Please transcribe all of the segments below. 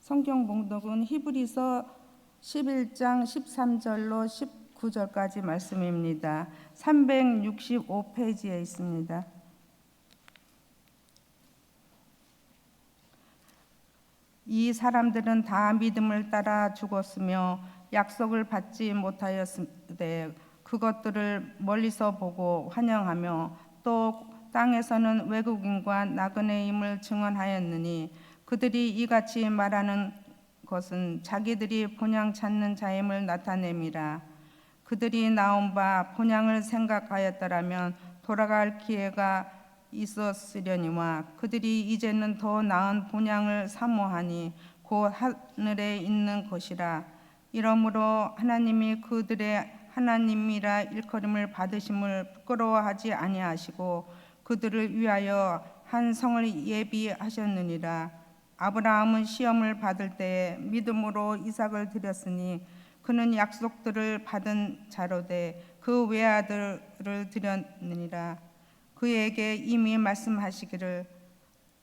성경 봉독은 히브리서 11장 13절로 19절까지 말씀입니다. 365페이지에 있습니다. 이 사람들은 다 믿음을 따라 죽었으며 약속을 받지 못하였으되 그것들을 멀리서 보고 환영하며 또 땅에서는 외국인과 나그네임을 증언하였느니 그들이 이같이 말하는 것은 자기들이 본향 찾는 자임을 나타냄이라. 그들이 나온 바 본향을 생각하였더라면 돌아갈 기회가 있었으려니와 그들이 이제는 더 나은 본향을 사모하니 곧 하늘에 있는 것이라. 이러므로 하나님이 그들의 하나님이라 일컬음을 받으심을 부끄러워하지 아니하시고 그들을 위하여 한 성을 예비하셨느니라. 아브라함은 시험을 받을 때에 믿음으로 이삭을 드렸으니 그는 약속들을 받은 자로되 그 외아들을 드렸느니라. 그에게 이미 말씀하시기를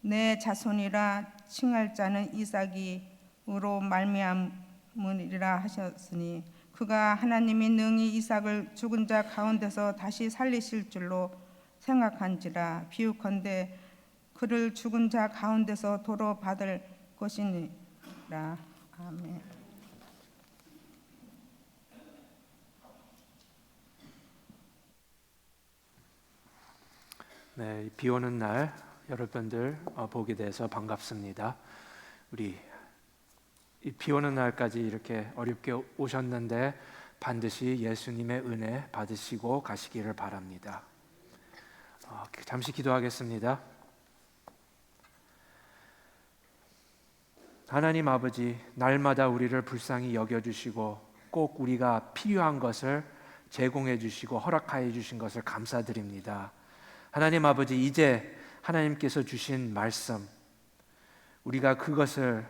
내 자손이라 칭할 자는 이삭이로 말미암으리라 하셨으니 그가 하나님이 능히 이삭을 죽은 자 가운데서 다시 살리실 줄로 생각한지라. 비유컨대 그를 죽은 자 가운데서 도로 받을 것이니라. 아멘. 네, 비 오는 날 여러분들 보게 돼서 반갑습니다. 우리 비 오는 날까지 이렇게 어렵게 오셨는데 반드시 예수님의 은혜 받으시고 가시기를 바랍니다. 잠시 기도하겠습니다. 하나님 아버지, 날마다 우리를 불쌍히 여겨주시고 꼭 우리가 필요한 것을 제공해 주시고 허락하여 주신 것을 감사드립니다. 하나님 아버지, 이제 하나님께서 주신 말씀, 우리가 그것을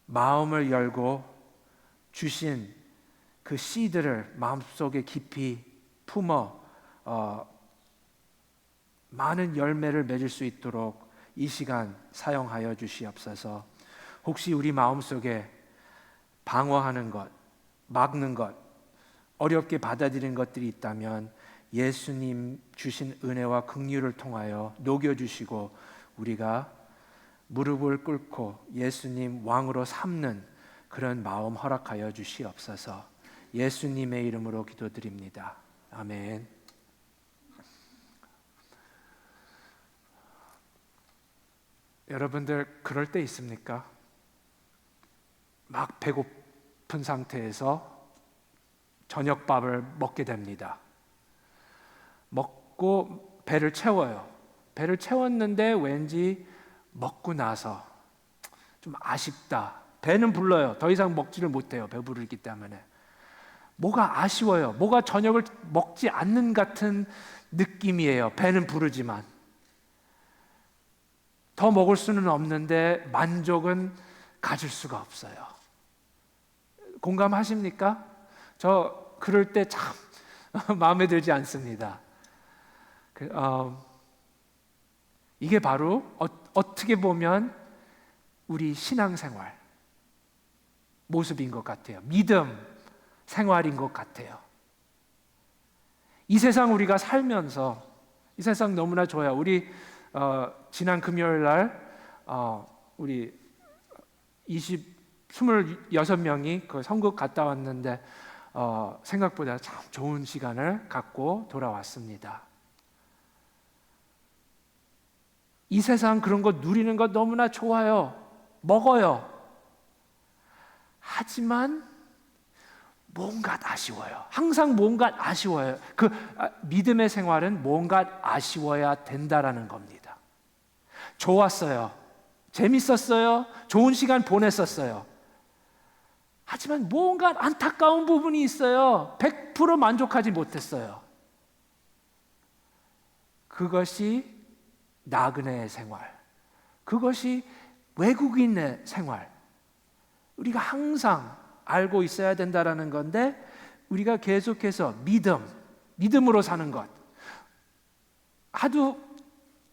마음을 열고 주신 그 씨들을 마음속에 깊이 품어 많은 열매를 맺을 수 있도록 이 시간 사용하여 주시옵소서. 혹시 우리 마음속에 방어하는 것, 막는 것, 어렵게 받아들이는 것들이 있다면 예수님 주신 은혜와 긍휼을 통하여 녹여주시고 우리가 무릎을 꿇고 예수님 왕으로 삼는 그런 마음 허락하여 주시옵소서. 예수님의 이름으로 기도드립니다. 아멘. 여러분들 그럴 때 있습니까? 막 배고픈 상태에서 저녁밥을 먹게 됩니다. 먹고 배를 채워요. 배를 채웠는데 왠지 먹고 나서 좀 아쉽다. 배는 불러요. 더 이상 먹지를 못해요. 배부르기 때문에. 뭐가 아쉬워요. 뭐가 저녁을 먹지 않는 같은 느낌이에요. 배는 부르지만. 더 먹을 수는 없는데 만족은 가질 수가 없어요. 공감하십니까? 저 그럴 때 참 마음에 들지 않습니다. 이게 바로 어떻게 보면 우리 신앙생활 모습인 것 같아요. 믿음 생활인 것 같아요. 이 세상 우리가 살면서 이 세상 너무나 좋아요. 우리 지난 금요일 날 우리 26명이 그 선국 갔다 왔는데 생각보다 참 좋은 시간을 갖고 돌아왔습니다. 이 세상 그런 거 누리는 거 너무나 좋아요. 먹어요. 하지만 뭔가 아쉬워요. 항상 뭔가 아쉬워요. 그 믿음의 생활은 뭔가 아쉬워야 된다라는 겁니다. 좋았어요. 재밌었어요. 좋은 시간 보냈었어요. 하지만 뭔가 안타까운 부분이 있어요. 100% 만족하지 못했어요. 그것이 나그네의 생활, 그것이 외국인의 생활, 우리가 항상 알고 있어야 된다라는 건데 우리가 계속해서 믿음으로 사는 것, 하도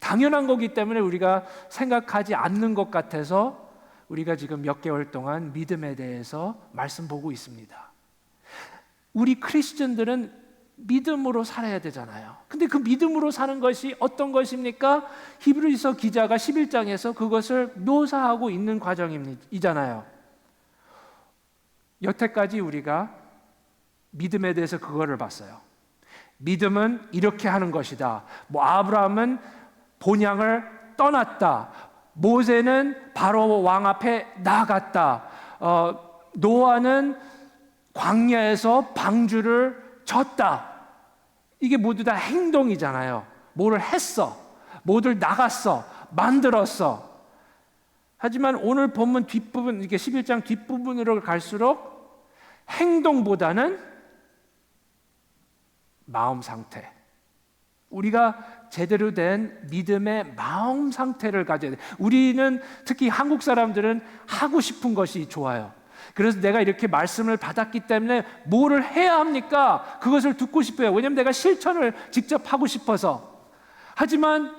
당연한 거기 때문에 우리가 생각하지 않는 것 같아서 우리가 지금 몇 개월 동안 믿음에 대해서 말씀 보고 있습니다. 우리 크리스천들은 믿음으로 살아야 되잖아요. 근데 그 믿음으로 사는 것이 어떤 것입니까? 히브리서 기자가 11장에서 그것을 묘사하고 있는 과정이잖아요. 여태까지 우리가 믿음에 대해서 그거를 봤어요. 믿음은 이렇게 하는 것이다. 아브라함은 본향을 떠났다. 모세는 바로 왕 앞에 나아갔다. 노아는 광야에서 방주를 졌다. 이게 모두 다 행동이잖아요. 뭐를 했어. 뭐를 나갔어. 만들었어. 하지만 오늘 본문 뒷부분, 이게 11장 뒷부분으로 갈수록 행동보다는 마음 상태. 우리가 제대로 된 믿음의 마음 상태를 가져야 돼. 우리는 특히 한국 사람들은 하고 싶은 것이 좋아요. 그래서 내가 이렇게 말씀을 받았기 때문에 뭐를 해야 합니까? 그것을 듣고 싶어요. 왜냐하면 내가 실천을 직접 하고 싶어서. 하지만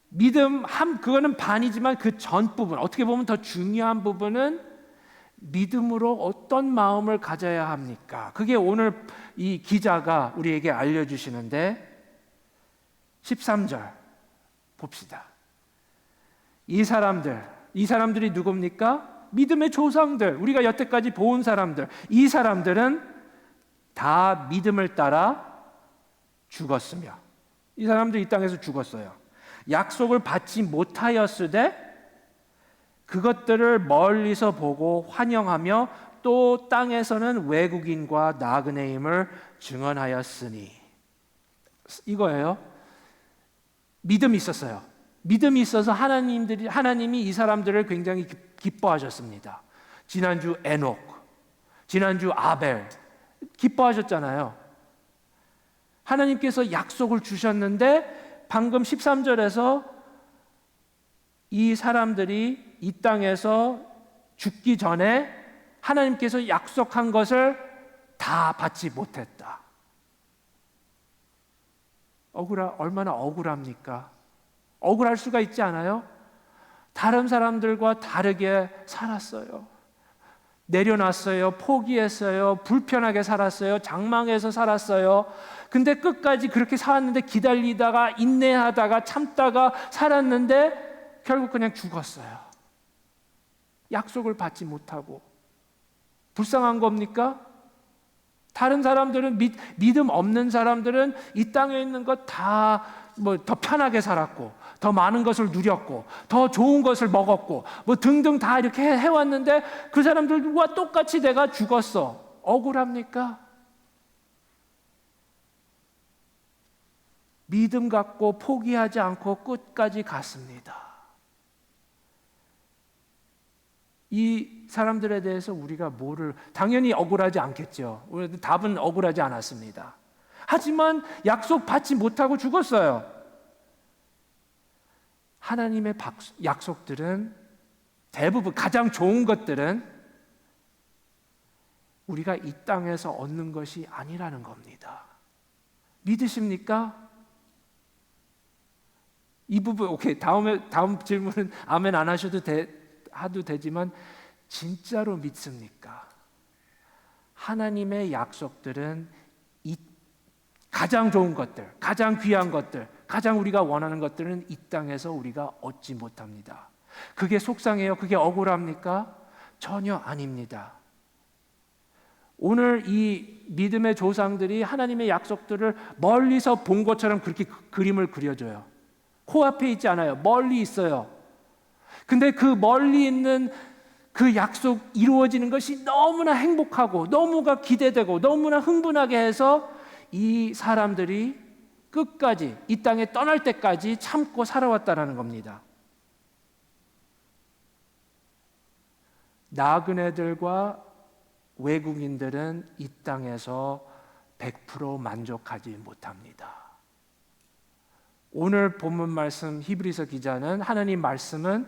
믿음, 그거는 반이지만 그 전 부분, 어떻게 보면 더 중요한 부분은 믿음으로 어떤 마음을 가져야 합니까? 그게 오늘 이 기자가 우리에게 알려주시는데 13절 봅시다. 이 사람들이 누굽니까? 믿음의 조상들, 우리가 여태까지 본 사람들. 이 사람들은 다 믿음을 따라 죽었으며, 이 사람들이 이 땅에서 죽었어요. 약속을 받지 못하였으되 그것들을 멀리서 보고 환영하며 또 땅에서는 외국인과 나그네임을 증언하였으니. 이거예요. 믿음이 있었어요. 믿음이 있어서 하나님이 이 사람들을 굉장히 기뻐하셨습니다. 지난주 에녹, 지난주 아벨 기뻐하셨잖아요. 하나님께서 약속을 주셨는데 방금 13절에서 이 사람들이 이 땅에서 죽기 전에 하나님께서 약속한 것을 다 받지 못했다. 얼마나 억울합니까? 억울할 수가 있지 않아요? 다른 사람들과 다르게 살았어요. 내려놨어요. 포기했어요. 불편하게 살았어요. 장망해서 살았어요. 근데 끝까지 그렇게 살았는데, 기다리다가 인내하다가 참다가 살았는데 결국 그냥 죽었어요. 약속을 받지 못하고. 불쌍한 겁니까? 다른 사람들은 믿음 없는 사람들은 이 땅에 있는 것 다 더 편하게 살았고, 더 많은 것을 누렸고, 더 좋은 것을 먹었고, 등등 다 이렇게 해왔는데 그 사람들과 똑같이 내가 죽었어. 억울합니까? 믿음 갖고 포기하지 않고 끝까지 갔습니다. 이 사람들에 대해서 우리가 당연히 억울하지 않겠죠. 답은 억울하지 않았습니다. 하지만 약속 받지 못하고 죽었어요. 하나님의 약속들은 대부분, 가장 좋은 것들은 우리가 이 땅에서 얻는 것이 아니라는 겁니다. 믿으십니까? 이 부분, 오케이. 다음 질문은 아멘 안 하셔도 되지만 진짜로 믿습니까? 하나님의 약속들은 가장 좋은 것들, 가장 귀한 것들, 가장 우리가 원하는 것들은 이 땅에서 우리가 얻지 못합니다. 그게 속상해요? 그게 억울합니까? 전혀 아닙니다. 오늘 이 믿음의 조상들이 하나님의 약속들을 멀리서 본 것처럼 그렇게 그림을 그려줘요. 코앞에 있지 않아요. 멀리 있어요. 근데 그 멀리 있는 그 약속 이루어지는 것이 너무나 행복하고 너무나 기대되고 너무나 흥분하게 해서 이 사람들이 끝까지, 이 땅에 떠날 때까지 참고 살아왔다는 겁니다. 나그네들과 외국인들은 이 땅에서 100% 만족하지 못합니다. 오늘 본문 말씀 히브리서 기자는, 하나님 말씀은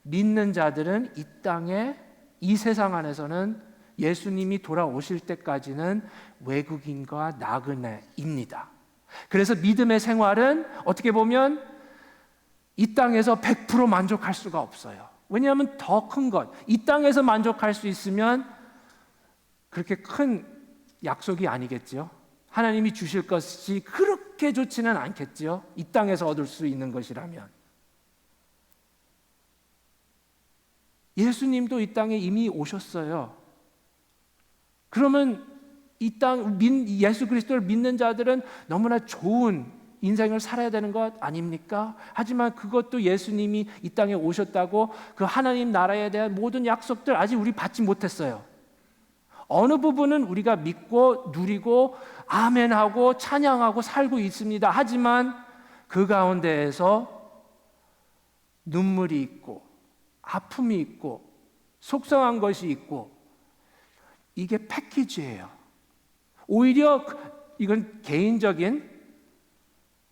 믿는 자들은 이 땅에, 이 세상 안에서는 예수님이 돌아오실 때까지는 외국인과 나그네입니다. 그래서 믿음의 생활은 어떻게 보면 이 땅에서 100% 만족할 수가 없어요. 왜냐하면 더 큰 것, 이 땅에서 만족할 수 있으면 그렇게 큰 약속이 아니겠지요. 하나님이 주실 것이 그렇게 좋지는 않겠지요. 이 땅에서 얻을 수 있는 것이라면. 예수님도 이 땅에 이미 오셨어요. 그러면 이 땅 예수 그리스도를 믿는 자들은 너무나 좋은 인생을 살아야 되는 것 아닙니까? 하지만 그것도 예수님이 이 땅에 오셨다고 그 하나님 나라에 대한 모든 약속들 아직 우리 받지 못했어요. 어느 부분은 우리가 믿고 누리고 아멘하고 찬양하고 살고 있습니다. 하지만 그 가운데에서 눈물이 있고 아픔이 있고 속상한 것이 있고 이게 패키지예요. 오히려 이건 개인적인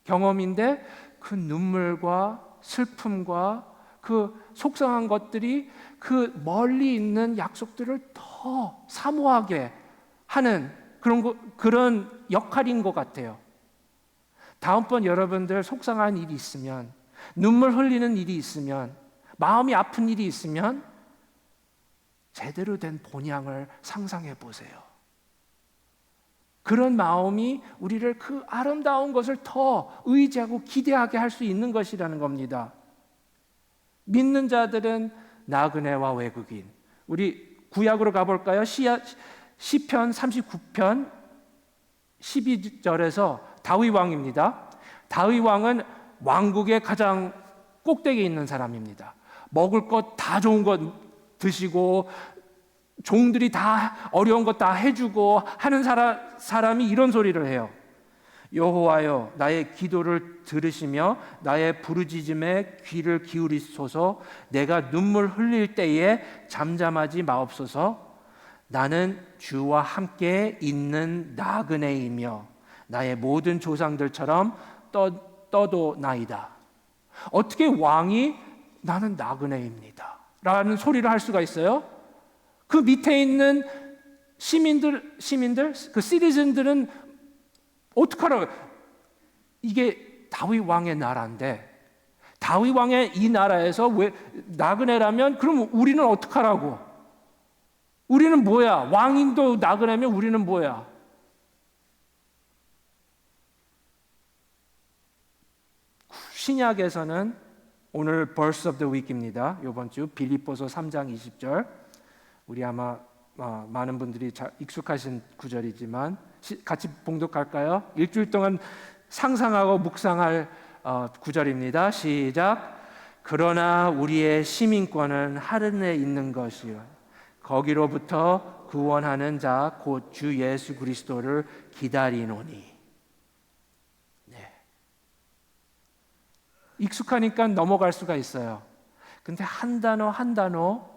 경험인데 그 눈물과 슬픔과 그 속상한 것들이 그 멀리 있는 약속들을 더 사모하게 하는 그런 역할인 것 같아요. 다음번 여러분들 속상한 일이 있으면, 눈물 흘리는 일이 있으면, 마음이 아픈 일이 있으면 제대로 된 본향을 상상해 보세요. 그런 마음이 우리를 그 아름다운 것을 더 의지하고 기대하게 할 수 있는 것이라는 겁니다. 믿는 자들은 나그네와 외국인. 우리 구약으로 가볼까요? 시편 39편 12절에서 다윗 왕입니다. 다윗 왕은 왕국의 가장 꼭대기에 있는 사람입니다. 먹을 것 다 좋은 것 드시고 종들이 다 어려운 것 다 해주고 하는 사람이 이런 소리를 해요. 여호와여, 나의 기도를 들으시며 나의 부르짖음에 귀를 기울이소서. 내가 눈물 흘릴 때에 잠잠하지 마옵소서. 나는 주와 함께 있는 나그네이며 나의 모든 조상들처럼 떠도나이다. 어떻게 왕이 나는 나그네입니다 라는 소리를 할 수가 있어요? 그 밑에 있는 시민들, 그 시리즌들은 어떡하라고? 이게 다윗 왕의 나라인데 다윗 왕의 이 나라에서 왜 나그네라면 그럼 우리는 어떡하라고? 우리는 뭐야? 왕인도 나그네면 우리는 뭐야? 신약에서는 오늘 Verse of the Week입니다. 이번 주 빌립보서 3장 20절. 우리 아마 많은 분들이 잘 익숙하신 구절이지만 같이 봉독할까요? 일주일 동안 상상하고 묵상할 구절입니다. 시작. 그러나 우리의 시민권은 하늘에 있는 것이요 거기로부터 구원하는 자 곧 주 예수 그리스도를 기다리노니. 네. 익숙하니까 넘어갈 수가 있어요. 근데 한 단어 한 단어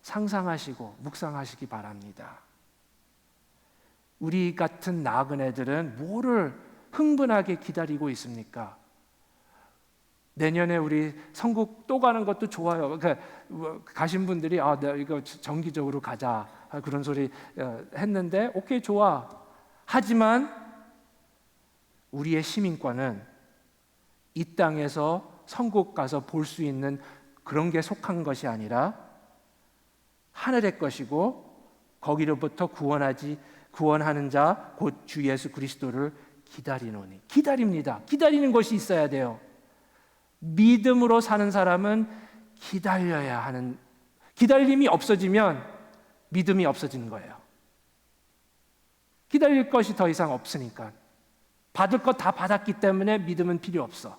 상상하시고 묵상하시기 바랍니다. 우리 같은 나그네들은 뭐를 흥분하게 기다리고 있습니까? 내년에 우리 선국 또 가는 것도 좋아요. 그러니까 가신 분들이 내가 이거 정기적으로 가자 그런 소리 했는데 오케이 좋아. 하지만 우리의 시민권은 이 땅에서 선국 가서 볼 수 있는 그런 게 속한 것이 아니라 하늘의 것이고 거기로부터 구원하는 자 곧 주 예수 그리스도를 기다리노니. 기다립니다. 기다리는 것이 있어야 돼요. 믿음으로 사는 사람은 기다려야 하는, 기다림이 없어지면 믿음이 없어지는 거예요. 기다릴 것이 더 이상 없으니까. 받을 것 다 받았기 때문에 믿음은 필요 없어.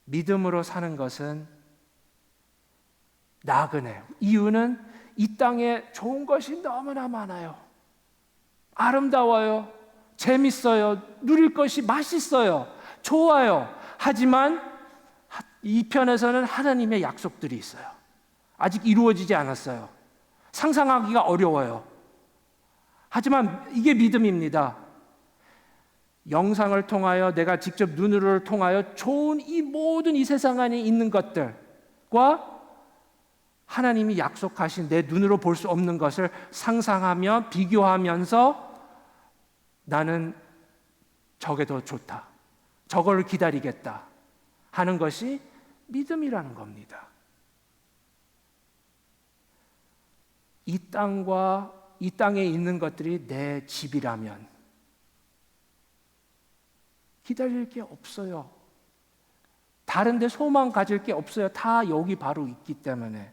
믿음으로 사는 것은 나그네. 이유는 이 땅에 좋은 것이 너무나 많아요. 아름다워요. 재밌어요. 누릴 것이 맛있어요. 좋아요. 하지만 이 편에서는 하나님의 약속들이 있어요. 아직 이루어지지 않았어요. 상상하기가 어려워요. 하지만 이게 믿음입니다. 영상을 통하여 내가 직접 눈으로 통하여 좋은 이 모든 이 세상 안에 있는 것들과 하나님이 약속하신 내 눈으로 볼 수 없는 것을 상상하며 비교하면서 나는 저게 더 좋다. 저걸 기다리겠다 하는 것이 믿음이라는 겁니다. 이 땅과 이 땅에 있는 것들이 내 집이라면 기다릴 게 없어요. 다른 데 소망 가질 게 없어요. 다 여기 바로 있기 때문에.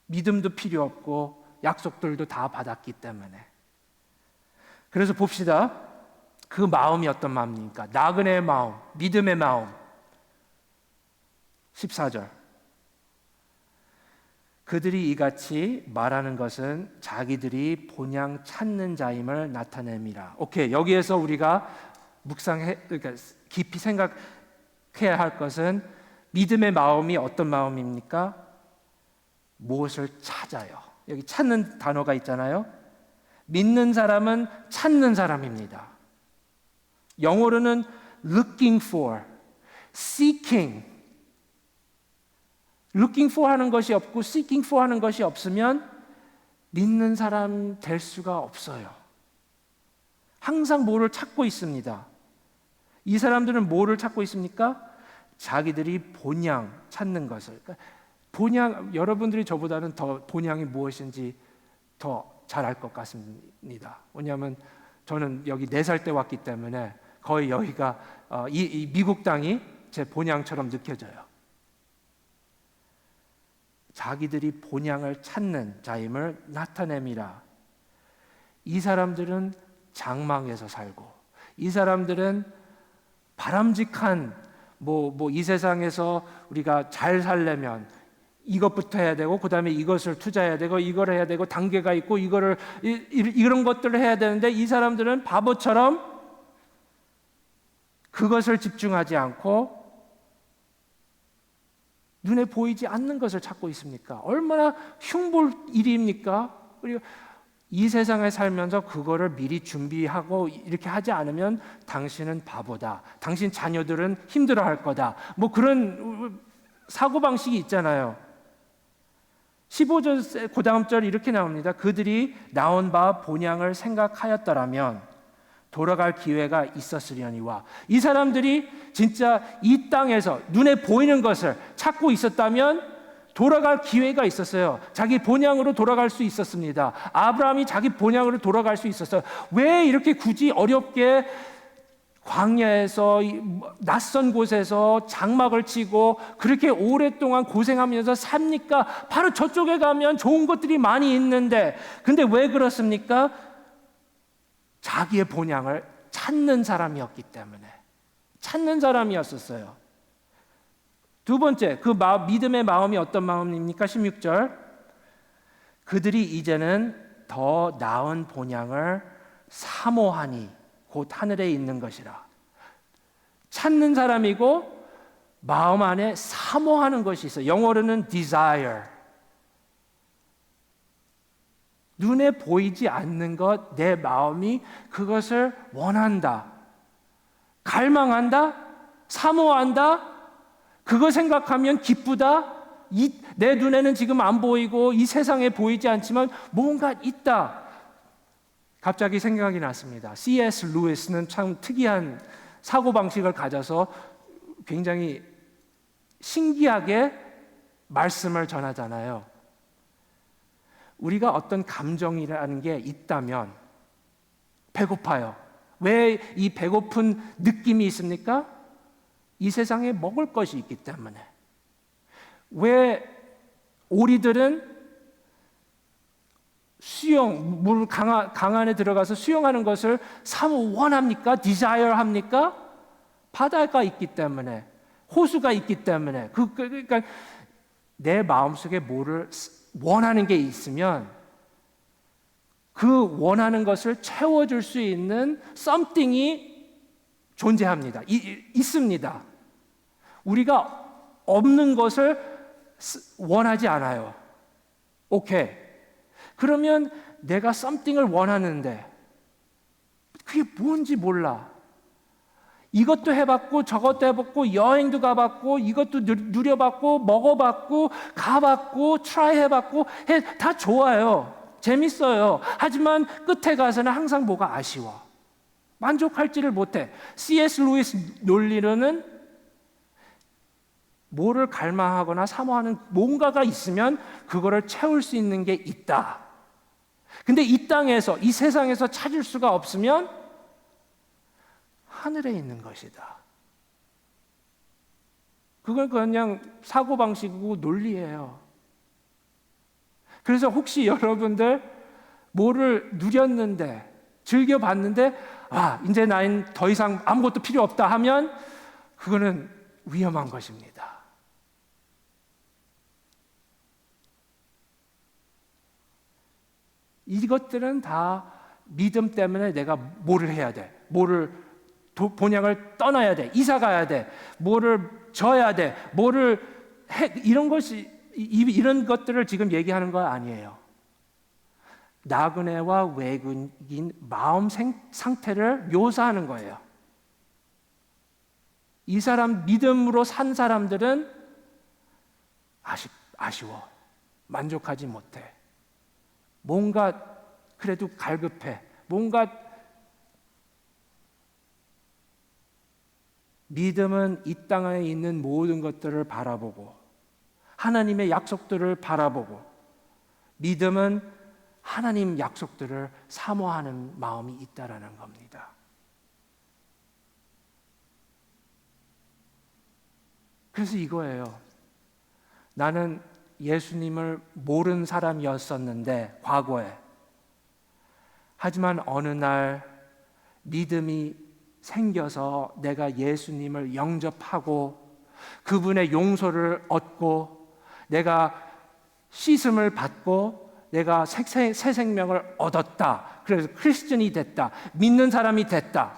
믿음도 필요 없고 약속들도 다 받았기 때문에. 그래서 봅시다. 그 마음이 어떤 마음입니까? 나그네의 마음, 믿음의 마음. 14절. 그들이 이같이 말하는 것은 자기들이 본향 찾는 자임을 나타냅니다. 오케이, 여기에서 우리가 그러니까 깊이 생각해야 할 것은 믿음의 마음이 어떤 마음입니까? 무엇을 찾아요. 여기 찾는 단어가 있잖아요. 믿는 사람은 찾는 사람입니다. 영어로는 looking for, seeking. looking for 하는 것이 없고 seeking for 하는 것이 없으면 믿는 사람 될 수가 없어요. 항상 뭐를 찾고 있습니다. 이 사람들은 뭐를 찾고 있습니까? 자기들이 본향 찾는 것을. 그러니까 본향, 여러분들이 저보다는 더 본향이 무엇인지 더 잘 알 것 같습니다. 왜냐하면 저는 여기 4살 때 왔기 때문에 거의 여기가 이 미국 땅이 제 본향처럼 느껴져요. 자기들이 본향을 찾는 자임을 나타냅니다. 이 사람들은 장막에서 살고, 이 사람들은 바람직한 이 세상에서 우리가 잘 살려면 이것부터 해야 되고, 그 다음에 이것을 투자해야 되고, 이걸 해야 되고, 단계가 있고, 이런 것들을 해야 되는데, 이 사람들은 바보처럼 그것을 집중하지 않고 눈에 보이지 않는 것을 찾고 있습니까? 얼마나 흉볼 일입니까? 그리고 이 세상에 살면서 그거를 미리 준비하고 이렇게 하지 않으면 당신은 바보다. 당신 자녀들은 힘들어할 거다. 그런 사고방식이 있잖아요. 15절 그 다음 절 이렇게 나옵니다. 그들이 나온 바 본향을 생각하였더라면 돌아갈 기회가 있었으려니와. 이 사람들이 진짜 이 땅에서 눈에 보이는 것을 찾고 있었다면 돌아갈 기회가 있었어요. 자기 본향으로 돌아갈 수 있었습니다. 아브라함이 자기 본향으로 돌아갈 수 있었어요. 왜 이렇게 굳이 어렵게 광야에서 낯선 곳에서 장막을 치고 그렇게 오랫동안 고생하면서 삽니까? 바로 저쪽에 가면 좋은 것들이 많이 있는데, 근데 왜 그렇습니까? 자기의 본향을 찾는 사람이었기 때문에. 찾는 사람이었었어요. 두 번째, 그 믿음의 마음이 어떤 마음입니까? 16절. 그들이 이제는 더 나은 본향을 사모하니 곧 하늘에 있는 것이라. 찾는 사람이고 마음 안에 사모하는 것이 있어요. 영어로는 desire. 눈에 보이지 않는 것, 내 마음이 그것을 원한다, 갈망한다, 사모한다, 그거 생각하면 기쁘다. 내 눈에는 지금 안 보이고 이 세상에 보이지 않지만 뭔가 있다. 갑자기 생각이 났습니다. C.S. 루이스는 참 특이한 사고방식을 가져서 굉장히 신기하게 말씀을 전하잖아요. 우리가 어떤 감정이라는 게 있다면 배고파요. 왜 이 배고픈 느낌이 있습니까? 이 세상에 먹을 것이 있기 때문에. 왜 오리들은 강 안에 들어가서 수영하는 것을 사모 원합니까? 디자이어 합니까? 바다가 있기 때문에, 호수가 있기 때문에. 그러니까 내 마음속에 뭐를 원하는 게 있으면 그 원하는 것을 채워줄 수 있는 something이 존재합니다. 있습니다. 우리가 없는 것을 원하지 않아요. 오케이. 그러면 내가 something을 원하는데 그게 뭔지 몰라. 이것도 해봤고 저것도 해봤고 여행도 가봤고 이것도 누려봤고 먹어봤고 가봤고 트라이 해봤고 다 좋아요. 재밌어요. 하지만 끝에 가서는 항상 뭐가 아쉬워. 만족할지를 못해. C.S. 루이스 논리로는 뭐를 갈망하거나 사모하는 뭔가가 있으면 그거를 채울 수 있는 게 있다. 근데 이 땅에서, 이 세상에서 찾을 수가 없으면 하늘에 있는 것이다. 그건 그냥 사고방식이고 논리예요. 그래서 혹시 여러분들 뭐를 누렸는데, 즐겨봤는데, 이제 나는 더 이상 아무것도 필요 없다 하면 그거는 위험한 것입니다. 이것들은 다 믿음 때문에 내가 뭐를 해야 돼, 뭐를 본향을 떠나야 돼, 이사 가야 돼, 뭐를 져야 돼, 뭐를 해, 이런 것들을 지금 얘기하는 거 아니에요. 나그네와 외국인 마음 상태를 묘사하는 거예요. 이 사람 믿음으로 산 사람들은 아쉬워, 만족하지 못해, 뭔가 그래도 갈급해, 뭔가. 믿음은 이 땅에 있는 모든 것들을 바라보고 하나님의 약속들을 바라보고, 믿음은 하나님 약속들을 사모하는 마음이 있다라는 겁니다. 그래서 이거예요. 나는 예수님을 모르는 사람이었었는데, 과거에. 하지만 어느 날 믿음이 생겨서 내가 예수님을 영접하고 그분의 용서를 얻고 내가 씻음을 받고 내가 새 생명을 얻었다. 그래서 크리스천이 됐다. 믿는 사람이 됐다.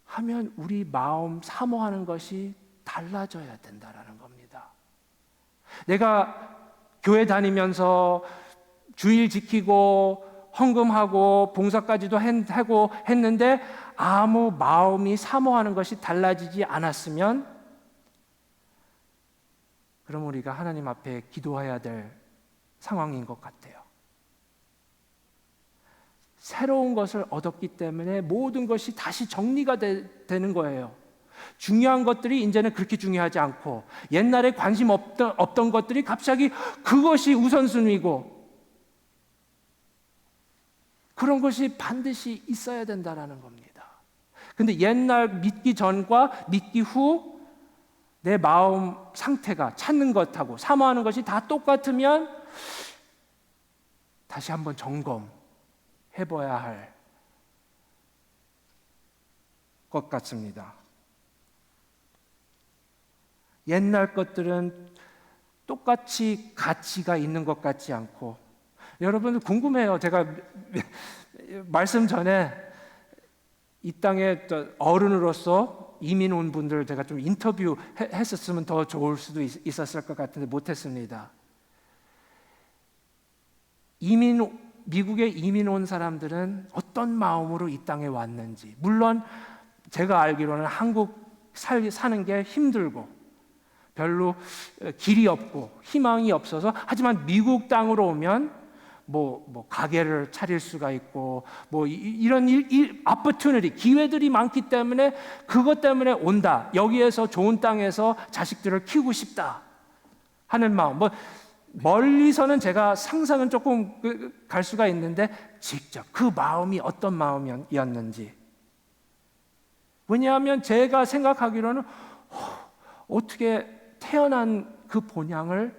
하면 우리 마음 사모하는 것이 달라져야 된다라는 겁니다. 내가 교회 다니면서 주일 지키고 헌금하고 봉사까지도 하고 했는데 아무 마음이 사모하는 것이 달라지지 않았으면, 그럼 우리가 하나님 앞에 기도해야 될 상황인 것 같아요. 새로운 것을 얻었기 때문에 모든 것이 다시 정리가 되는 거예요. 중요한 것들이 이제는 그렇게 중요하지 않고, 옛날에 관심 없던 것들이 갑자기 그것이 우선순위고, 그런 것이 반드시 있어야 된다는 겁니다. 근데 옛날 믿기 전과 믿기 후 내 마음 상태가 찾는 것하고 사모하는 것이 다 똑같으면 다시 한번 점검해봐야 할 것 같습니다. 옛날 것들은 똑같이 가치가 있는 것 같지 않고, 여러분들 궁금해요. 제가 말씀 전에 이 땅에 어른으로서 이민 온 분들 제가 좀 인터뷰 했었으면 더 좋을 수도 있었을 것 같은데 못했습니다. 미국에 이민 온 사람들은 어떤 마음으로 이 땅에 왔는지, 물론 제가 알기로는 한국 사는 게 힘들고 별로 길이 없고 희망이 없어서, 하지만 미국 땅으로 오면 뭐 가게를 차릴 수가 있고 이런 opportunity, 기회들이 많기 때문에 그것 때문에 온다. 여기에서 좋은 땅에서 자식들을 키우고 싶다 하는 마음. 멀리서는 제가 상상은 조금 갈 수가 있는데 직접 그 마음이 어떤 마음이었는지. 왜냐하면 제가 생각하기로는 어떻게 태어난 그 본향을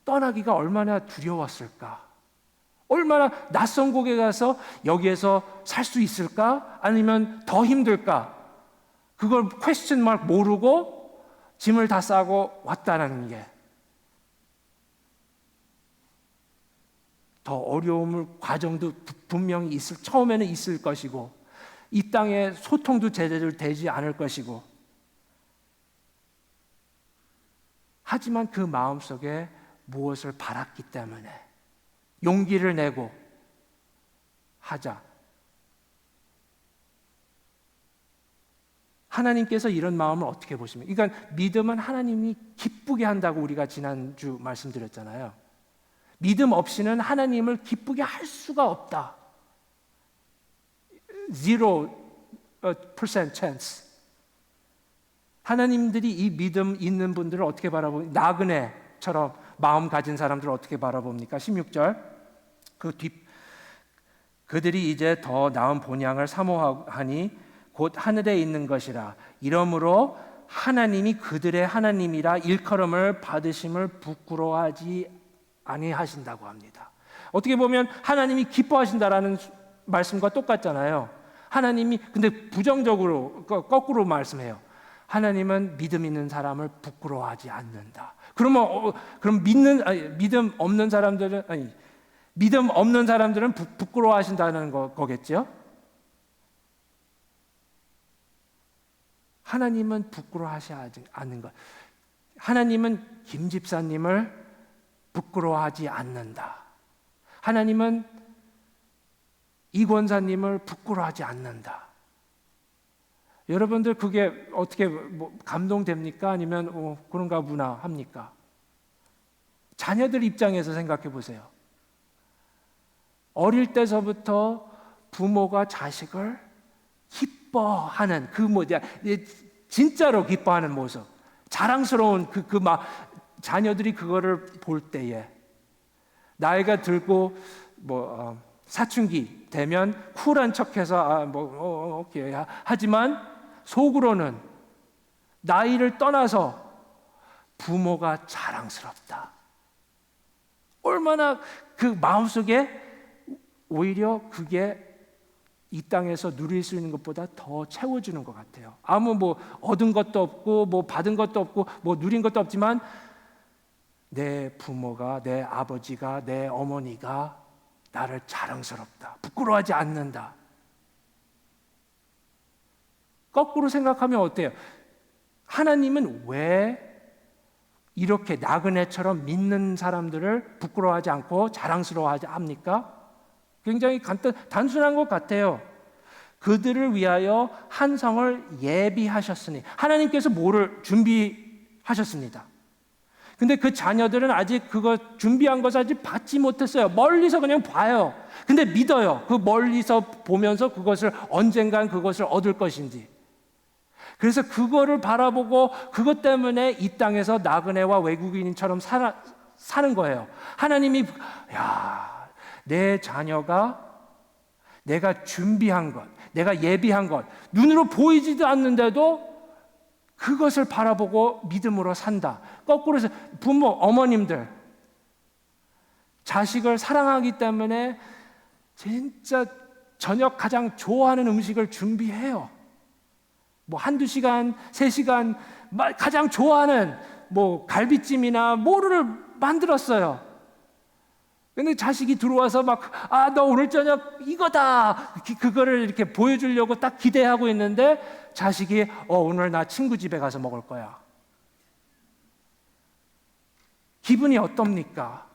떠나기가 얼마나 두려웠을까? 얼마나 낯선 곳에 가서 여기에서 살 수 있을까? 아니면 더 힘들까? 그걸 퀘스천 마크 모르고 짐을 다 싸고 왔다는 게 더 어려움을 과정도 분명히 처음에는 있을 것이고, 이 땅에 소통도 제대로 되지 않을 것이고, 하지만 그 마음속에 무엇을 바랐기 때문에 용기를 내고 하자. 하나님께서 이런 마음을 어떻게 보십니까? 그러니까 믿음은 하나님이 기쁘게 한다고 우리가 지난주 말씀드렸잖아요. 믿음 없이는 하나님을 기쁘게 할 수가 없다. zero percent chance. 하나님들이 이 믿음 있는 분들을 어떻게 바라봅니까? 나그네처럼 마음 가진 사람들을 어떻게 바라봅니까? 16절 그들이 이제 더 나은 본향을 사모하니 곧 하늘에 있는 것이라. 이러므로 하나님이 그들의 하나님이라 일컬음을 받으심을 부끄러워하지 아니하신다고 합니다. 어떻게 보면 하나님이 기뻐하신다라는 말씀과 똑같잖아요. 하나님이 근데 부정적으로 거꾸로 말씀해요. 하나님은 믿음 있는 사람을 부끄러워하지 않는다. 그럼 믿음 없는 사람들은 부끄러워하신다는 거겠죠? 하나님은 부끄러워하지 않는 것. 하나님은 김 집사님을 부끄러워하지 않는다. 하나님은 이 권사님을 부끄러워하지 않는다. 여러분들 그게 어떻게 감동됩니까? 아니면 그런가 보나 합니까? 자녀들 입장에서 생각해 보세요. 어릴 때서부터 부모가 자식을 기뻐하는 진짜로 기뻐하는 모습, 자랑스러운 자녀들이 그거를 볼 때에 나이가 들고 사춘기 되면 쿨한 척해서 오케이 하지만 속으로는 나이를 떠나서 부모가 자랑스럽다. 얼마나 그 마음속에 오히려 그게 이 땅에서 누릴 수 있는 것보다 더 채워주는 것 같아요. 아무 얻은 것도 없고 받은 것도 없고 누린 것도 없지만 내 부모가, 내 아버지가, 내 어머니가 나를 자랑스럽다, 부끄러워하지 않는다. 거꾸로 생각하면 어때요? 하나님은 왜 이렇게 나그네처럼 믿는 사람들을 부끄러워하지 않고 자랑스러워하지 합니까? 굉장히 단순한 것 같아요. 그들을 위하여 한 성을 예비하셨으니, 하나님께서 뭐를 준비하셨습니다. 근데 그 자녀들은 아직 그거 준비한 것을 아직 받지 못했어요. 멀리서 그냥 봐요. 근데 믿어요. 그 멀리서 보면서 그것을 언젠간 그것을 얻을 것인지. 그래서 그거를 바라보고 그것 때문에 이 땅에서 나그네와 외국인처럼 사는 거예요. 하나님이 내 자녀가 내가 준비한 것, 내가 예비한 것, 눈으로 보이지도 않는데도 그것을 바라보고 믿음으로 산다. 거꾸로 해서 부모, 어머님들 자식을 사랑하기 때문에 진짜 저녁 가장 좋아하는 음식을 준비해요. 한두 시간, 3시간 가장 좋아하는 갈비찜이나 뭐를 만들었어요. 근데 자식이 들어와서 너 오늘 저녁 이거다. 그거를 이렇게 보여주려고 딱 기대하고 있는데 자식이 오늘 나 친구 집에 가서 먹을 거야. 기분이 어떻습니까?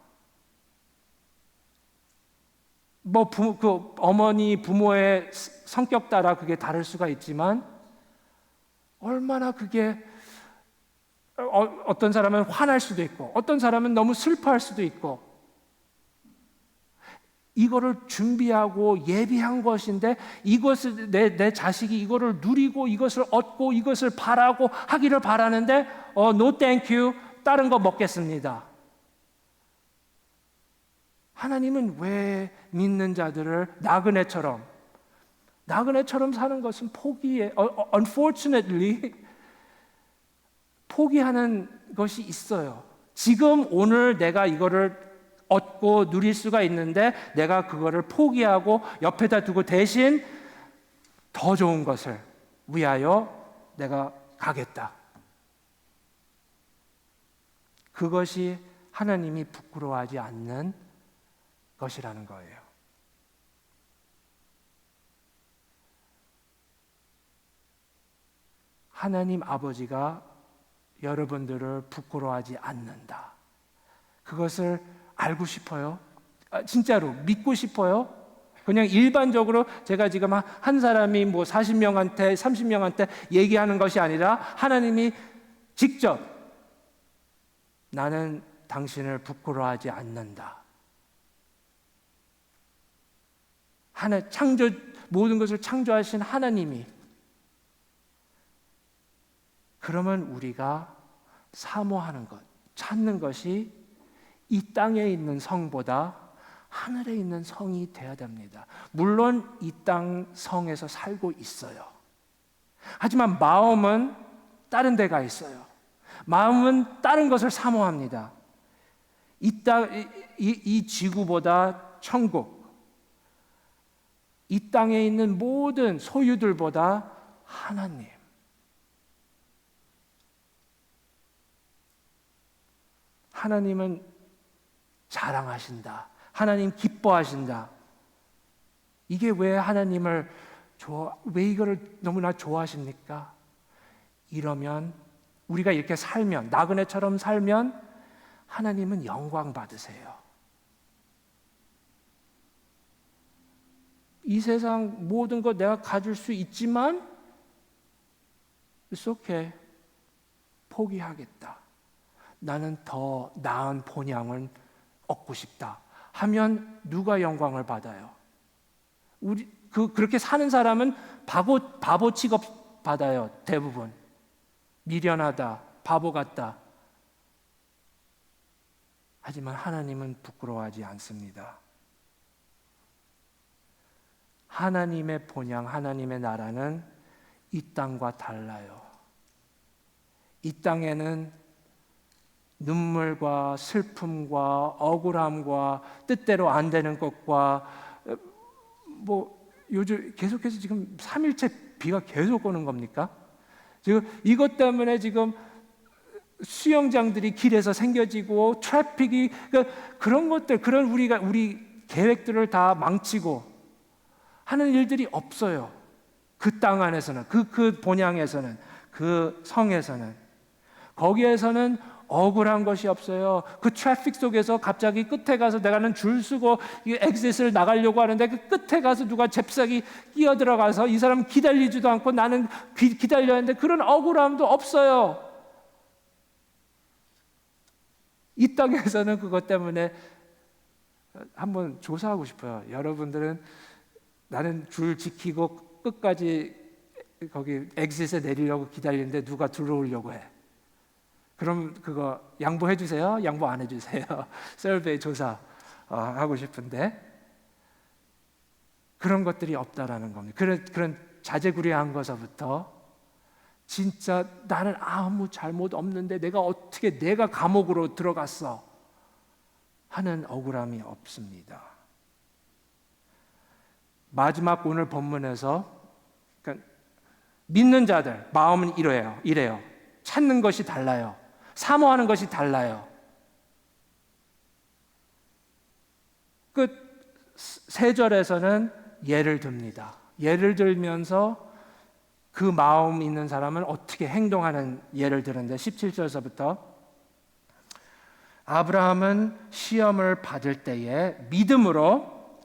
어머니, 부모의 성격 따라 그게 다를 수가 있지만 얼마나 그게 어떤 사람은 화날 수도 있고 어떤 사람은 너무 슬퍼할 수도 있고 이거를 준비하고 예비한 것인데 이것을 내 자식이 이거를 누리고 이것을 얻고 이것을 바라고 하기를 바라는데 no thank you, 다른 거 먹겠습니다. 하나님은 왜 믿는 자들을 나그네처럼 사는 것은 unfortunately 포기하는 것이 있어요. 지금 오늘 내가 이거를 얻고 누릴 수가 있는데 내가 그거를 포기하고 옆에다 두고 대신 더 좋은 것을 위하여 내가 가겠다. 그것이 하나님이 부끄러워하지 않는 것이라는 거예요. 하나님 아버지가 여러분들을 부끄러워하지 않는다. 그것을 알고 싶어요? 진짜로 믿고 싶어요? 그냥 일반적으로 제가 지금 한 사람이 40명한테 30명한테 얘기하는 것이 아니라 하나님이 직접 나는 당신을 부끄러워하지 않는다. 모든 것을 창조하신 하나님이 그러면 우리가 사모하는 것, 찾는 것이 이 땅에 있는 성보다 하늘에 있는 성이 되어야 됩니다. 물론 이 땅 성에서 살고 있어요. 하지만 마음은 다른 데가 있어요. 마음은 다른 것을 사모합니다. 이 지구보다 천국, 이 땅에 있는 모든 소유들보다 하나님. 하나님은 자랑하신다. 하나님 기뻐하신다. 이게 왜 하나님을 왜 이거를 너무나 좋아하십니까? 이러면 우리가 이렇게 살면, 나그네처럼 살면 하나님은 영광 받으세요. 이 세상 모든 것 내가 가질 수 있지만 It's okay. 포기하겠다. 나는 더 나은 본향을 얻고 싶다 하면 누가 영광을 받아요? 그렇게 사는 사람은 바보 취급 받아요. 대부분. 미련하다, 바보 같다. 하지만 하나님은 부끄러워하지 않습니다. 하나님의 본향, 하나님의 나라는 이 땅과 달라요. 이 땅에는 눈물과 슬픔과 억울함과 뜻대로 안 되는 것과 요즘 계속해서 지금 3일째 비가 계속 오는 겁니까? 지금 이것 때문에 지금 수영장들이 길에서 생겨지고 트래픽이 그런 것들, 그런 우리 계획들을 다 망치고 하는 일들이 없어요. 그 땅 안에서는, 그 본향에서는, 그 성에서는. 거기에서는 억울한 것이 없어요. 그 트래픽 속에서 갑자기 끝에 가서 내가는 줄 서고 엑짓을 나가려고 하는데 그 끝에 가서 누가 잽싸게 끼어들어가서 이 사람 기다리지도 않고 나는 기다려야 하는데 그런 억울함도 없어요. 이 땅에서는 그것 때문에 한번 조사하고 싶어요. 여러분들은 나는 줄 지키고 끝까지 거기 엑짓에 내리려고 기다리는데 누가 들어오려고 해. 그럼 그거 양보해 주세요? 양보 안 해주세요? 서베이 조사 하고 싶은데 그런 것들이 없다라는 겁니다. 그런 자제구레한 것서부터 진짜 나는 아무 잘못 없는데 내가 감옥으로 들어갔어 하는 억울함이 없습니다. 마지막 오늘 본문에서 그러니까 믿는 자들 마음은 이래요. 찾는 것이 달라요. 사모하는 것이 달라요. 끝 3절에서는 예를 듭니다. 예를 들면서 그 마음 있는 사람은 어떻게 행동하는 예를 드는데 17절서부터 아브라함은 시험을 받을 때에 믿음으로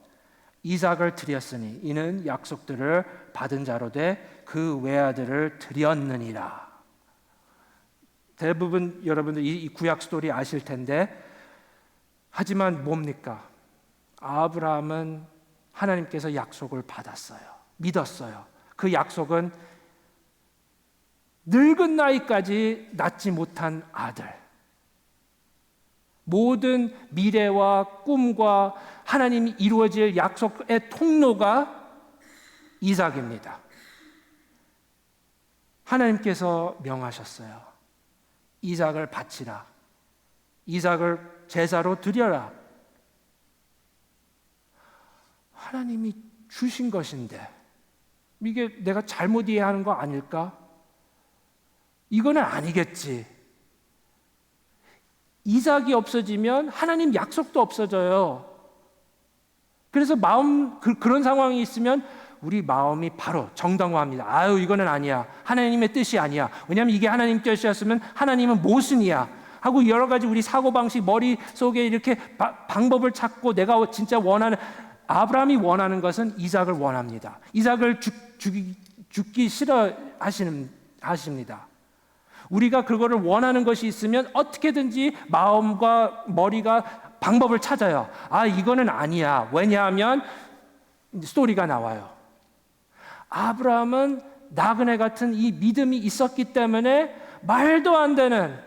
이삭을 드렸으니 이는 약속들을 받은 자로 돼 그 외아들을 드렸느니라. 대부분 여러분들 이 구약 스토리 아실 텐데 하지만 뭡니까? 아브라함은 하나님께서 약속을 받았어요. 믿었어요. 그 약속은 늙은 나이까지 낳지 못한 아들. 모든 미래와 꿈과 하나님이 이루어질 약속의 통로가 이삭입니다. 하나님께서 명하셨어요. 이삭을 바치라. 이삭을 제사로 드려라. 하나님이 주신 것인데 이게 내가 잘못 이해하는 거 아닐까? 이거는 아니겠지. 이삭이 없어지면 하나님 약속도 없어져요. 그래서 그런 상황이 있으면 우리 마음이 바로 정당화합니다. 이거는 아니야. 하나님의 뜻이 아니야. 왜냐하면 이게 하나님 뜻이었으면 하나님은 모순이야. 하고 여러 가지 우리 사고방식 머릿속에 이렇게 방법을 찾고 내가 진짜 원하는 아브라함이 원하는 것은 이삭을 원합니다. 이삭을 죽기 싫어 하십니다. 우리가 그거를 원하는 것이 있으면 어떻게든지 마음과 머리가 방법을 찾아요. 이거는 아니야. 왜냐하면 스토리가 나와요. 아브라함은 나그네 같은 이 믿음이 있었기 때문에 말도 안 되는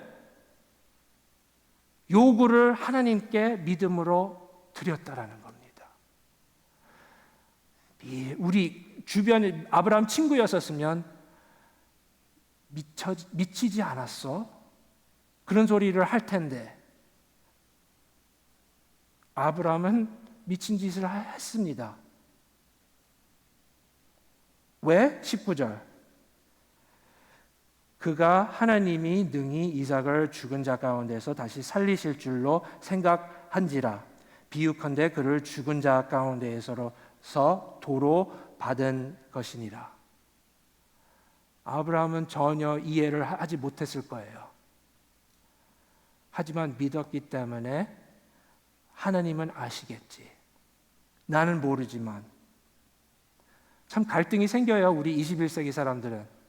요구를 하나님께 믿음으로 드렸다라는 겁니다. 우리 주변에 아브라함 친구였었으면 미치지 않았어? 그런 소리를 할 텐데 아브라함은 미친 짓을 했습니다. 왜? 19절. 그가 하나님이 능히 이삭을 죽은 자 가운데서 다시 살리실 줄로 생각한지라. 비유컨대 그를 죽은 자 가운데에서 도로 받은 것이니라. 아브라함은 전혀 이해를 하지 못했을 거예요. 하지만 믿었기 때문에 하나님은 아시겠지. 나는 모르지만. 참 갈등이 생겨요. 우리 21세기 사람들은.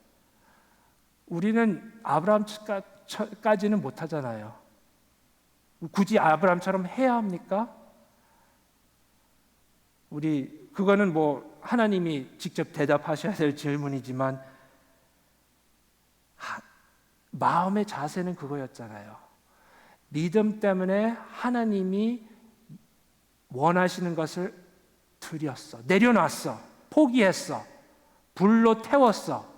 우리는 아브라함까지는 못하잖아요. 굳이 아브라함처럼 해야 합니까? 그거는 뭐 하나님이 직접 대답하셔야 될 질문이지만 마음의 자세는 그거였잖아요. 믿음 때문에 하나님이 원하시는 것을 드렸어. 내려놨어. 포기했어. 불로 태웠어.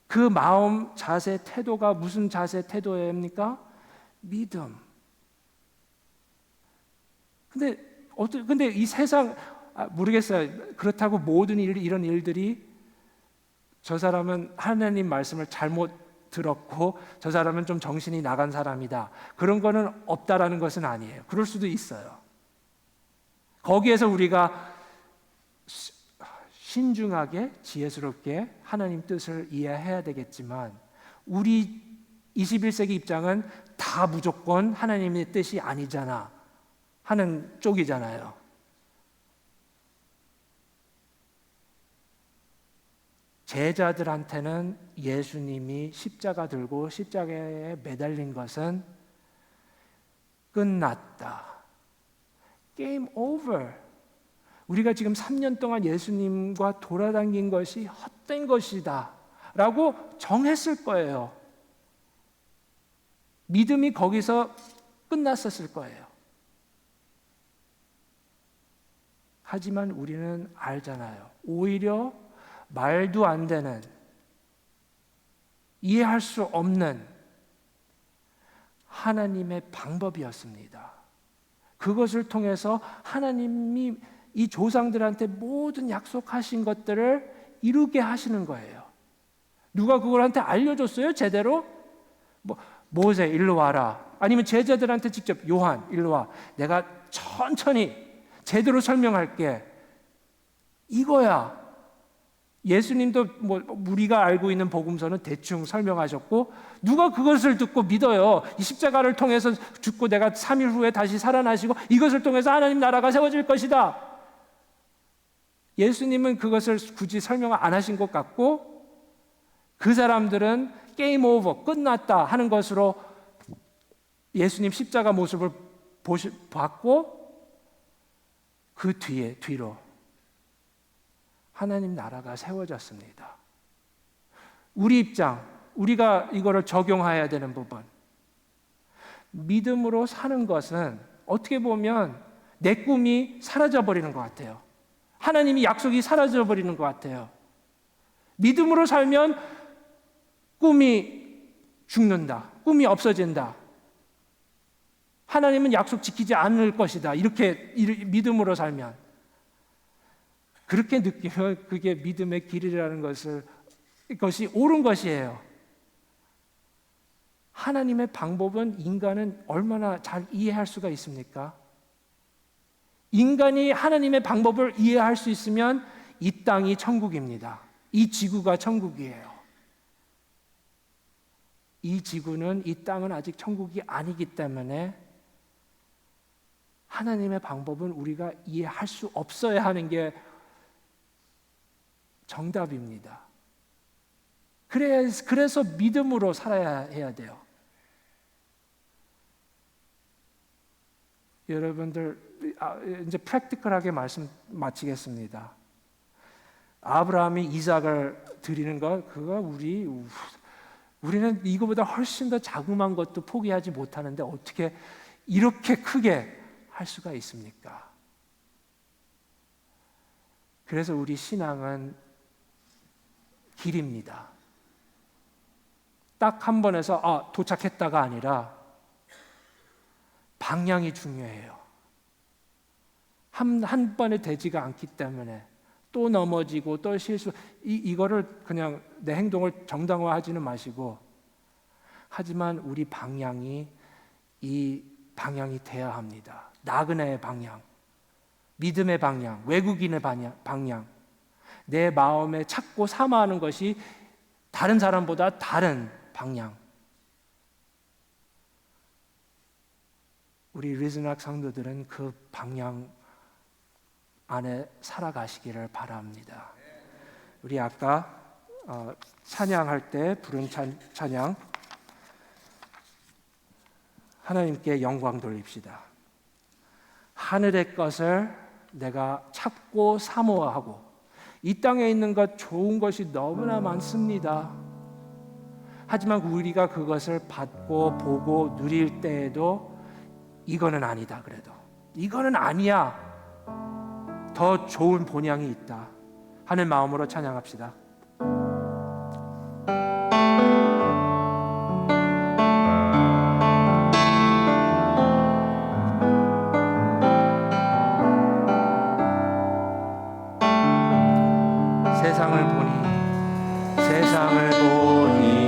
그 마음, 자세, 태도가 무슨 자세, 태도입니까? 믿음. 근데 이 세상, 모르겠어요. 그렇다고 모든 이런 일들이 저 사람은 하나님 말씀을 잘못 들었고 저 사람은 좀 정신이 나간 사람이다. 그런 거는 없다라는 것은 아니에요. 그럴 수도 있어요. 거기에서 우리가 신중하게 지혜스럽게 하나님 뜻을 이해해야 되겠지만 우리 21세기 입장은 다 무조건 하나님의 뜻이 아니잖아 하는 쪽이잖아요. 제자들한테는 예수님이 십자가 들고 십자가에 매달린 것은 끝났다. Game over. 우리가 지금 3년 동안 예수님과 돌아다닌 것이 헛된 것이다 라고 정했을 거예요. 믿음이 거기서 끝났었을 거예요. 하지만 우리는 알잖아요. 오히려 말도 안 되는, 이해할 수 없는 하나님의 방법이었습니다. 그것을 통해서 하나님이 이 조상들한테 모든 약속하신 것들을 이루게 하시는 거예요. 누가 그걸한테 알려줬어요? 제대로? 모세 일로 와라. 아니면 제자들한테 직접 요한 일로 와. 내가 천천히 제대로 설명할게. 이거야. 예수님도 우리가 알고 있는 복음서는 대충 설명하셨고 누가 그것을 듣고 믿어요? 이 십자가를 통해서 죽고 내가 3일 후에 다시 살아나시고 이것을 통해서 하나님 나라가 세워질 것이다. 예수님은 그것을 굳이 설명 안 하신 것 같고 그 사람들은 게임 오버, 끝났다 하는 것으로 예수님 십자가 모습을 봤고 그 뒤로 하나님 나라가 세워졌습니다. 우리 입장, 우리가 이거를 적용해야 되는 부분. 믿음으로 사는 것은 어떻게 보면 내 꿈이 사라져버리는 것 같아요. 하나님이 약속이 사라져버리는 것 같아요. 믿음으로 살면 꿈이 죽는다. 꿈이 없어진다. 하나님은 약속 지키지 않을 것이다. 이렇게 믿음으로 살면. 그렇게 느끼면 그게 믿음의 길이라는 것이 옳은 것이에요. 하나님의 방법은 인간은 얼마나 잘 이해할 수가 있습니까? 인간이 하나님의 방법을 이해할 수 있으면 이 땅이 천국입니다. 이 지구가 천국이에요. 이 지구는, 이 땅은 아직 천국이 아니기 때문에 하나님의 방법은 우리가 이해할 수 없어야 하는 게 정답입니다. 그래서 믿음으로 살아야 해야 돼요. 여러분들 이제 프랙티컬하게 말씀 마치겠습니다. 아브라함이 이삭을 드리는 것, 그거 우리 우리는 이거보다 훨씬 더 자그마한 것도 포기하지 못하는데 어떻게 이렇게 크게 할 수가 있습니까? 그래서 우리 신앙은 길입니다. 딱 한 번에서 도착했다가 아니라 방향이 중요해요. 한 번에 되지가 않기 때문에 또 넘어지고 또 실수, 이거를 그냥 내 행동을 정당화하지는 마시고, 하지만 우리 방향이 이 방향이 돼야 합니다. 나그네의 방향, 믿음의 방향, 외국인의 방향, 내 마음에 찾고 사모하는 것이 다른 사람보다 다른 방향. 우리 리즈낙 성도들은 그 방향 안에 살아가시기를 바랍니다. 우리 아까 찬양할 때 부른 찬양, 하나님께 영광 돌립시다. 하늘의 것을 내가 찾고 사모하고, 이 땅에 있는 것 좋은 것이 너무나 많습니다. 하지만 우리가 그것을 받고 보고 누릴 때에도 이거는 아니다, 그래도 이거는 아니야, 더 좋은 본향이 있다 하는 마음으로 찬양합시다. 세상을 보니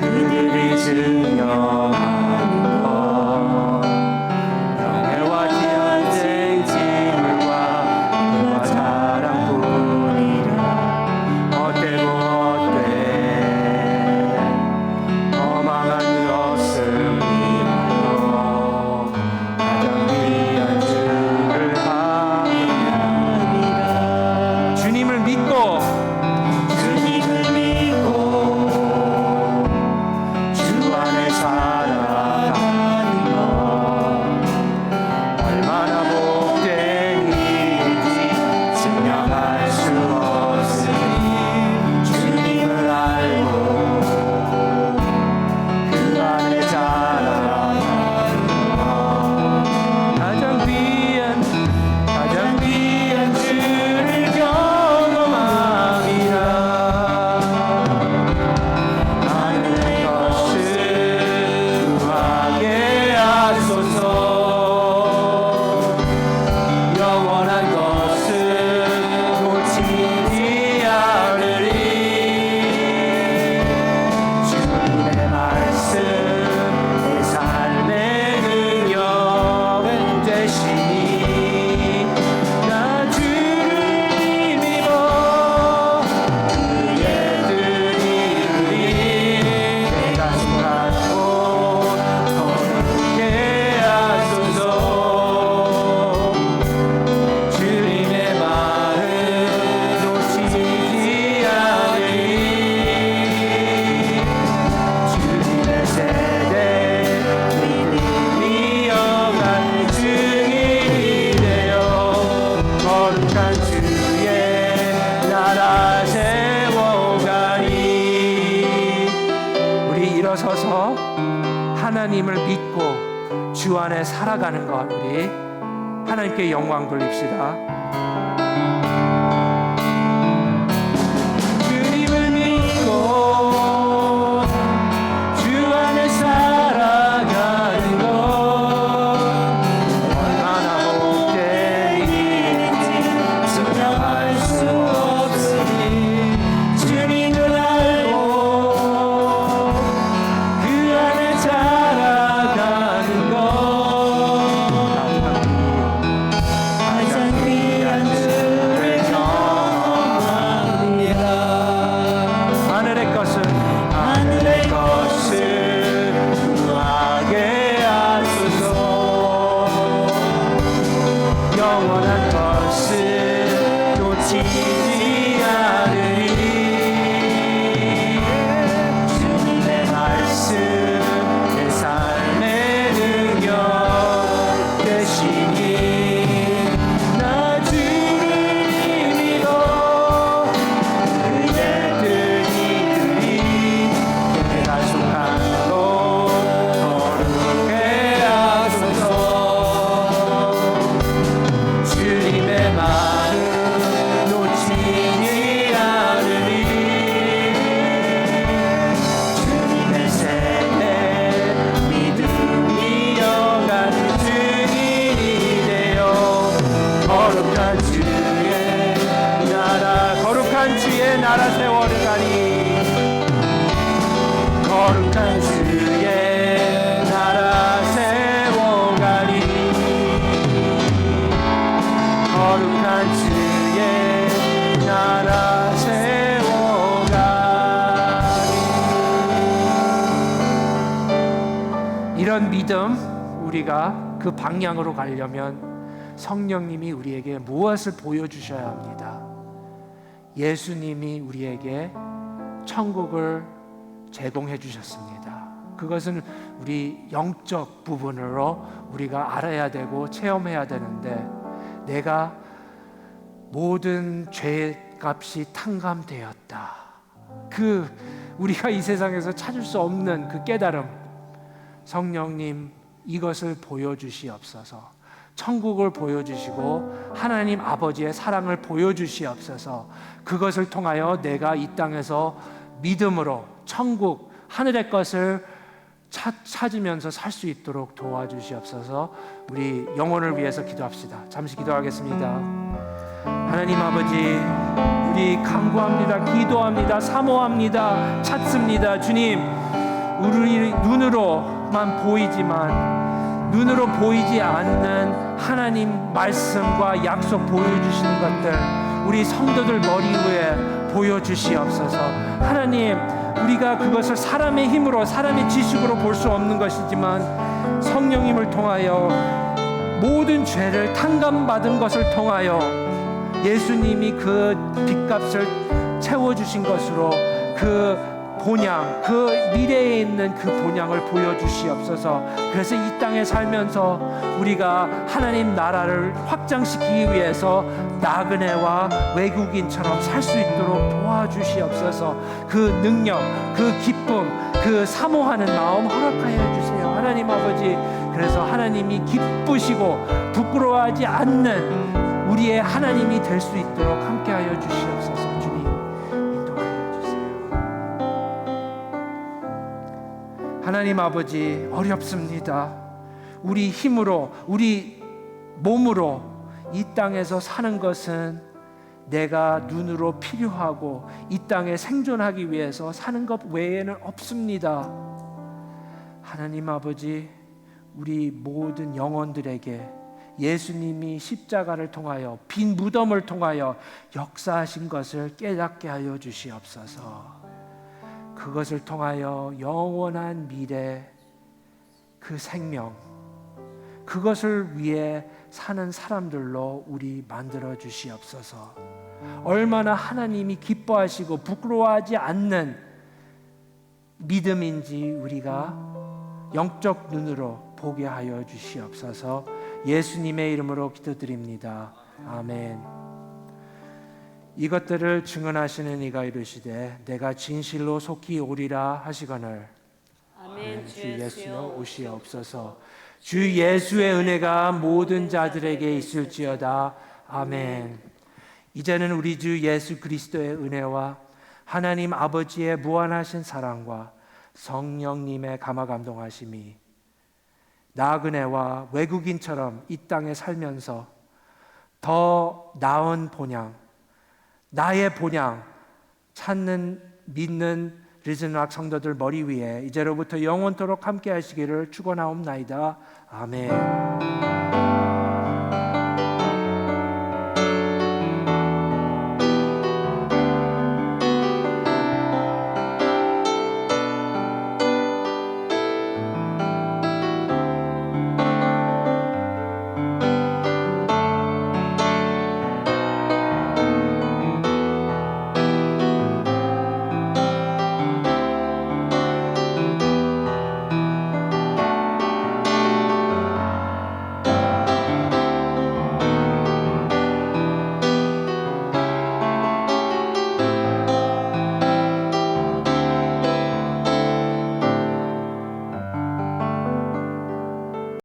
그들이 증명하는 것, 명예와 전쟁 징후와 그와 자랑뿐이라. 헛되고 헛돼 허망한 것을 위하여 가장 귀한 주를 바라리라. 주님을 믿고 주 안에 살아가는 것 얼마나 복된 일인지 증명할 수 없으니, 주님을 알고 그 안에 살아가는 것 가장 귀한 주를 경험함이라. 하늘의 것을 구하게 하소서. 영원한 것을 놓치지 않으리. 주님의 말씀 내 삶의 능력 되시니, 나 주를 믿어 그의 뜻 이루리. 내가 숨갖고 거룩게 하소서. 주님의 마음 놓치지 않으리. 주님의 세대 믿음이 영한 증인이 되어 거룩한 주의 나라 세워가리. 우리 일어서서 하나님을 믿고 주 안에 살아가는 것, 우리 하나님께 영광 돌립시다. 주님을 믿고 주 안에 살아가는 것 얼마나 복된 일인지 증명할 수 없으니, 주님을 알고 그 안에 살아가는 것 가장 귀한 주 그런 믿음, 우리가 그 방향으로 가려면 성령님이 우리에게 무엇을 보여주셔야 합니다. 예수님이 우리에게 천국을 제공해 주셨습니다. 그것은 우리 영적 부분으로 우리가 알아야 되고 체험해야 되는데, 내가 모든 죄값이 탕감되었다. 우리가 이 세상에서 찾을 수 없는 그 깨달음, 성령님 이것을 보여주시옵소서. 천국을 보여주시고 하나님 아버지의 사랑을 보여주시옵소서. 그것을 통하여 내가 이 땅에서 믿음으로 천국, 하늘의 것을 찾으면서 살 수 있도록 도와주시옵소서. 우리 영혼을 위해서 기도합시다. 잠시 기도하겠습니다. 하나님 아버지, 우리 간구합니다. 기도합니다. 사모합니다. 찾습니다. 주님, 우리 눈으로만 보이지만 눈으로 보이지 않는 하나님 말씀과 약속 보여주시는 것들 우리 성도들 머리 위에 보여주시옵소서. 하나님, 우리가 그것을 사람의 힘으로, 사람의 지식으로 볼 수 없는 것이지만 성령님을 통하여 모든 죄를 탕감받은 것을 통하여 예수님이 그 빚값을 채워주신 것으로 그 본향, 그 미래에 있는 그 본향을 보여주시옵소서. 그래서 이 땅에 살면서 우리가 하나님 나라를 확장시키기 위해서 나그네와 외국인처럼 살 수 있도록 도와주시옵소서. 그 능력, 그 기쁨, 그 사모하는 마음 허락하여 주세요. 하나님 아버지, 그래서 하나님이 기쁘시고 부끄러워하지 않는 우리의 하나님이 될 수 있도록 함께하여 주시옵소서. 주님, 인도하여 주세요. 하나님 아버지, 어렵습니다. 우리 힘으로, 우리 몸으로 이 땅에서 사는 것은 내가 눈으로 필요하고 이 땅에 생존하기 위해서 사는 것 외에는 없습니다. 하나님 아버지, 우리 모든 영혼들에게 예수님이 십자가를 통하여, 빈 무덤을 통하여 역사하신 것을 깨닫게 하여 주시옵소서. 그것을 통하여 영원한 미래, 그 생명, 그것을 위해 사는 사람들로 우리 만들어 주시옵소서. 얼마나 하나님이 기뻐하시고 부끄러워하지 않는 믿음인지 우리가 영적 눈으로 보게 하여 주시옵소서. 예수님의 이름으로 기도드립니다. 아멘. 이것들을 증언하시는 이가 이르시되 내가 진실로 속히 오리라 하시거늘. 아멘. 주 예수여 오시옵소서. 주 예수의 은혜가 모든 자들에게 있을지어다. 아멘. 이제는 우리 주 예수 그리스도의 은혜와 하나님 아버지의 무한하신 사랑과 성령님의 감화 감동하심이 나그네와 외국인처럼 이 땅에 살면서 더 나은 본향, 나의 본향 찾는, 믿는 리즈락 성도들 머리 위에 이제로부터 영원토록 함께 하시기를 축원하옵나이다. 아멘.